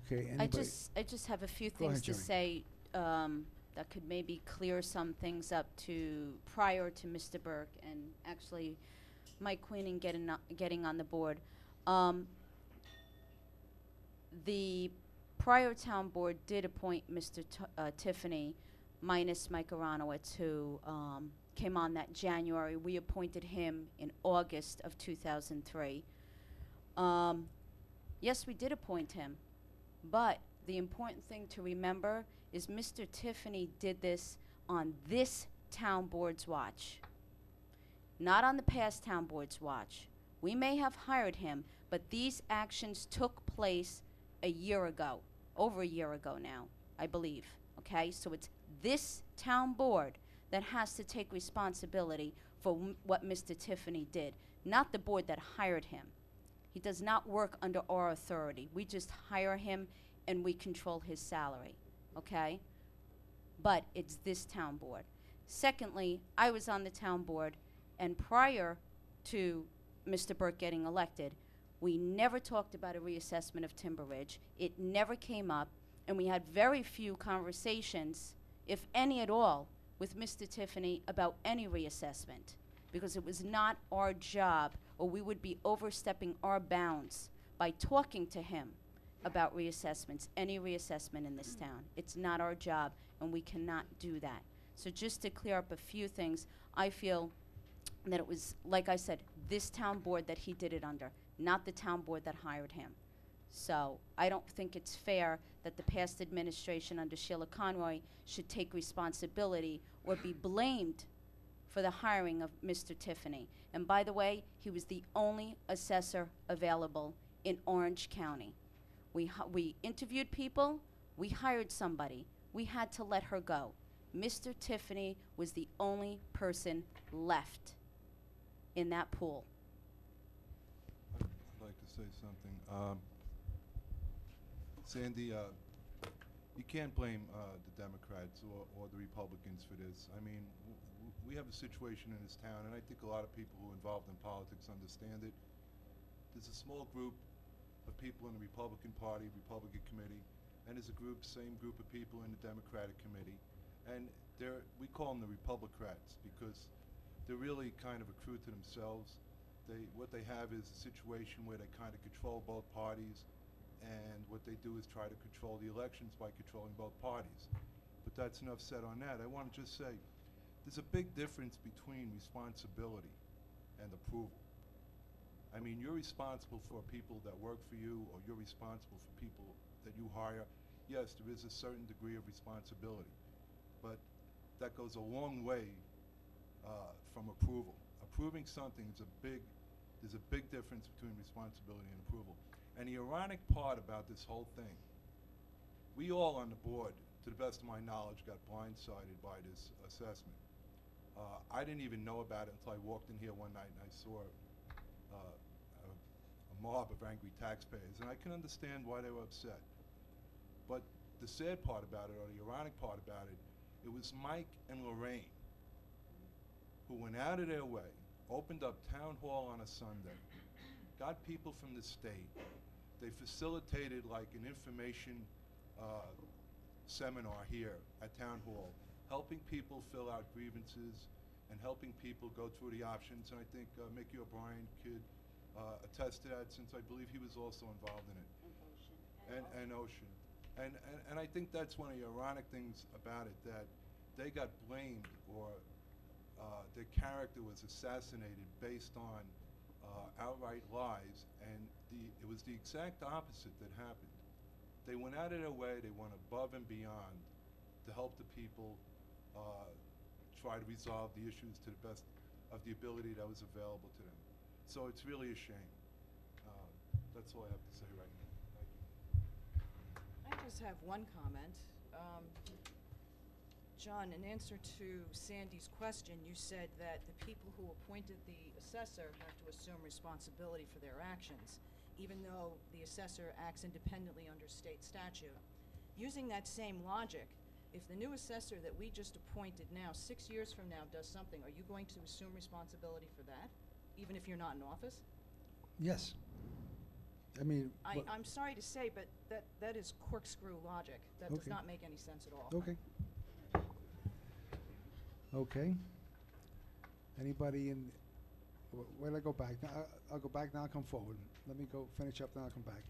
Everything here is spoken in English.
Okay, I anybody? just have a few Go ahead, things to Gerri. say that could maybe clear some things up to prior to Mr. Burke and actually Mike Queenan getting on the board. Um, the prior town board did appoint Mr. Tiffany, minus Mike Aronowitz, who came on that January. We appointed him in August of 2003. Um, yes, we did appoint him, but the important thing to remember is Mr. Tiffany did this on this town board's watch, not on the past town board's watch. We may have hired him, but these actions took place a year ago, over a year ago now, I believe. Okay, so it's this town board that has to take responsibility for what Mr. Tiffany did, not the board that hired him. He does not work under our authority. We just hire him and we control his salary, okay? But it's this town board. Secondly, I was on the town board, and prior to Mr. Burke getting elected, we never talked about a reassessment of Timber Ridge. It never came up, and we had very few conversations, if any at all, with Mr. Tiffany about any reassessment, because it was not our job, or we would be overstepping our bounds by talking to him about reassessments, any reassessment in this town. It's not our job, and we cannot do that. So just to clear up a few things, I feel that it was, like I said, this town board that he did it under, not the town board that hired him. So I don't think it's fair that the past administration under Sheila Conroy should take responsibility or be blamed for the hiring of Mr. Tiffany. And by the way, he was the only assessor available in Orange County. We interviewed people, we hired somebody, we had to let her go. Mr. Tiffany was the only person left in that pool. I'd like to say something. Sandy, you can't blame the Democrats or the Republicans for this. I mean, we have a situation in this town, and I think a lot of people who are involved in politics understand it. There's a small group of people in the Republican Party, Republican Committee, and there's a same group of people in the Democratic Committee. And we call them the Republicrats because they're really kind of accrued to themselves. What they have is a situation where they kind of control both parties, and what they do is try to control the elections by controlling both parties. But that's enough said on that. I want to just say, there's a big difference between responsibility and approval. I mean, you're responsible for people that work for you, or you're responsible for people that you hire. Yes, there is a certain degree of responsibility, but that goes a long way from approval. Approving something is there's a big difference between responsibility and approval. And the ironic part about this whole thing, we all on the board, to the best of my knowledge, got blindsided by this assessment. I didn't even know about it until I walked in here one night and I saw a mob of angry taxpayers, and I can understand why they were upset. But the sad part about it, or the ironic part about it, it was Mike and Lorraine who went out of their way, opened up town hall on a Sunday, got people from the state. They facilitated like an information seminar here at town hall, helping people fill out grievances and helping people go through the options. And I think Mickey O'Brien could attest to that, since I believe he was also involved in it. And Ocean. And I think that's one of the ironic things about it, that they got blamed, or their character was assassinated based on outright lies, and it was the exact opposite that happened. They went out of their way, they went above and beyond to help the people try to resolve the issues to the best of the ability that was available to them. So it's really a shame. That's all I have to say right now. Thank you. I just have one comment. John, in answer to Sandy's question, you said that the people who appointed the assessor have to assume responsibility for their actions, even though the assessor acts independently under state statute. Using that same logic, if the new assessor that we just appointed now, 6 years from now, does something, are you going to assume responsibility for that, even if you're not in office? Yes. I mean, I'm sorry to say, but that is corkscrew logic. That does Okay. not make any sense at all. okay. Okay. Anybody in, where did I go back? Now, I'll go back, now I'll come forward. Let me go finish up, then I'll come back.